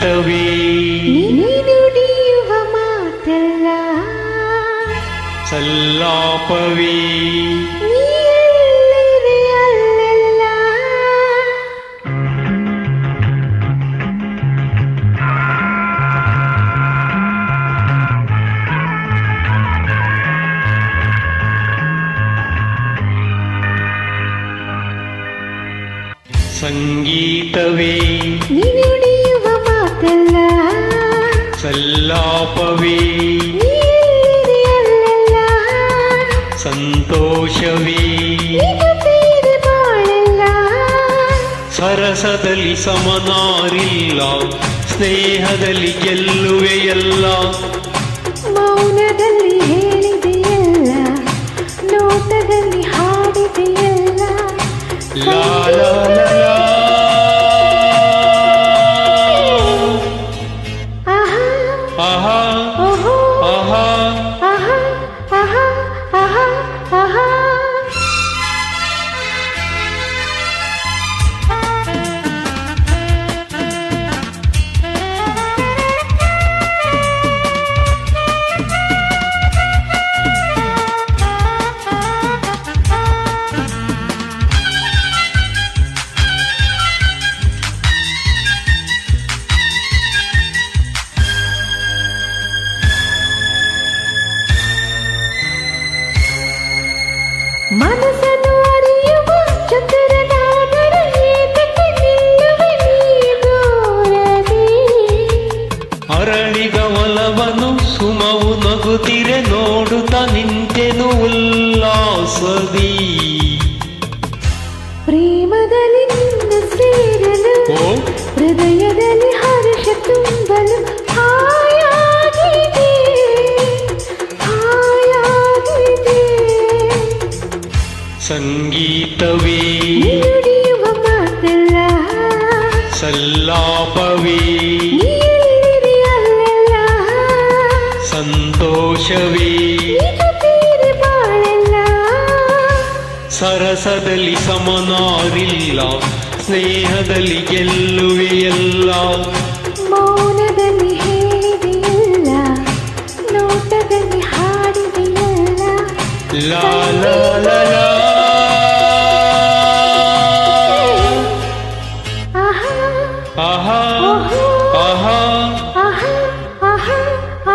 ಸಂಗೀತವೇ ನುಡಿಯುವ ಮಾತಲ್ಲ ಸಲ್ಲಾಪವೇ ನೀಲ್ಲದೆ ಅಲ್ಲಲ್ಲ ಸಂಗೀತವೇ ನುಡಿಯುವ ಮಾತಲ್ಲ ಸಲ್ಲಾಪವೇ ನೀಲ್ಲದೆ ಅಲ್ಲಲ್ಲ ಸಂತೋಷವೇ ಜೊತೆಯಿದೆ ಬಾಳಲ್ಲ ಸರಸದಲ್ಲಿ ಸಮನಾರಿಲ್ಲ ಸ್ನೇಹದಲ್ಲಿ ಗೆಲ್ಲುವೆಯಲ್ಲ ಮೌನದಲ್ಲಿ ಹೇಳಿದೆಯಲ್ಲ ನೋಟದಲ್ಲಿ ಹಾಡಿದೆಯಲ್ಲ ಲಾ ಲಾ ಲಾ ಲಾ. ಆಹಾ ಆಹಾ ಓಹೋ ಆಹಾ ಆಹಾ ಆಹಾ ಆಹಾ ಆಹಾ ಮನಸ್ಸನ್ನು ಅರಿಯುವ ಚತುರನಾದರ ಏತಕ್ಕೆ ನಿಲ್ಲುವೆ ನೀ ದೂರದಿ ಅರಳಿದ ಒಲವನು ಸುಮವು ನಗುತ್ತಿರೆ ನೋಡುತ್ತ ನಿಂತೆನು ಉಲ್ಲಾಸದಿ ಪ್ರೇಮದಲ್ಲಿ ನಿನ್ನ ಸೇರಲು ಓ ಹೃದಯದಲ್ಲಿ ಹರ್ಷ ತುಂಬಲು ಹಾಯಾಗಿದೆ ಹಾಯಾಗಿದೆ ಸಂಗೀತವೇ ನುಡಿಯುವ ಮಾತಲ್ಲ ಸಲ್ಲಾಪವೇ ನೀಲ್ಲಿದೆ ಅಲ್ಲಲ್ಲ ಸಂತೋಷವೇ ಜೊತೆಯಿದೆ ಬಾಳಲ್ಲ ಸರಸದಲ್ಲಿ ಸಮನಾರಿಲ್ಲ ಸ್ನೇಹದಲ್ಲಿ ಗೆಲ್ಲುವೆಯಲ್ಲ ಮೌನದಲ್ಲಿ ಹೇಳಿದೆಯಲ್ಲ ನೋಟದಲ್ಲಿ ಹಾಡಿದೆಯಲ್ಲ ಲಾ ಲಾ ಲಾ ಲಾ. ಆಹಾ ಆಹಾ ಓಹೋ ಆಹಾ ಆಹಾ ಆಹಾ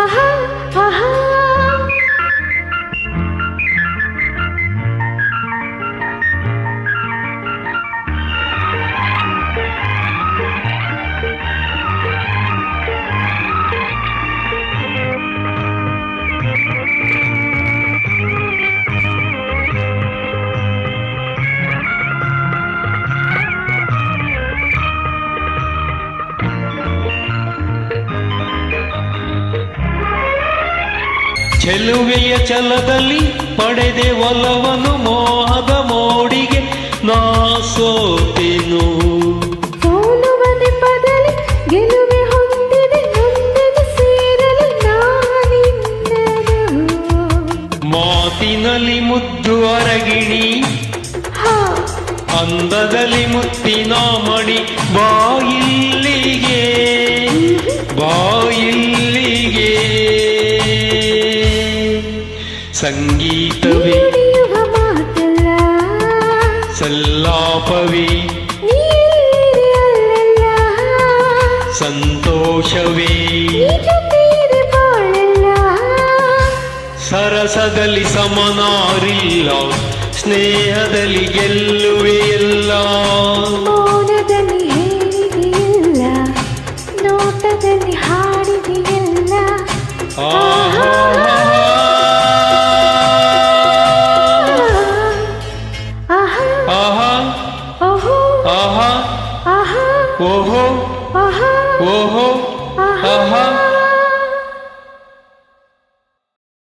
ಆಹಾ ಆಹಾ ಚೆಲುವೆಯ ಛಲದಲ್ಲಿ ಪಡೆದೆ ಒಲವನು ಮೋಹದ ಮೋಡಿಗೆ ನಾ ಸೋತೆನು ಸೋಲುವ ನೆಪದಲ್ಲಿ ಗೆಲುವೆ ಹೊಂದಿದೆ ನೊಂದೆನು ಸೇರಲು ನಾನಿನ್ನನು ಮಾತಿನಲ್ಲಿ ಮುದ್ದು ಅರಗಿಣಿ ಹಾ ಅಂದದಲ್ಲಿ ಮುತ್ತಿನ ಮಡಿ ಬಾಯಿಲ್ಲಿಗೆ ಬಾಯಿಲ್ಲಿಗೆ ಸಂಗೀತವೇ ನುಡಿಯುವ ಮಾತಲ್ಲ ಸಲ್ಲಾಪವೇ ನೀಲ್ಲಿದೆ ಅಲ್ಲಲ್ಲ ಸಂತೋಷವೇ ಜೊತೆಯಿದೆ ಬಾಳಲ್ಲ ಸರಸದಲ್ಲಿ ಸಮನಾರಿಲ್ಲ ಸ್ನೇಹದಲ್ಲಿ ಗೆಲ್ಲುವೆಯಲ್ಲ ಮೌನದಲ್ಲಿ ಹೇಳಿದೆಯಲ್ಲ ನೋಟದಲ್ಲಿ ಹಾಡಿದೆಯಲ್ಲ ಆಹಾ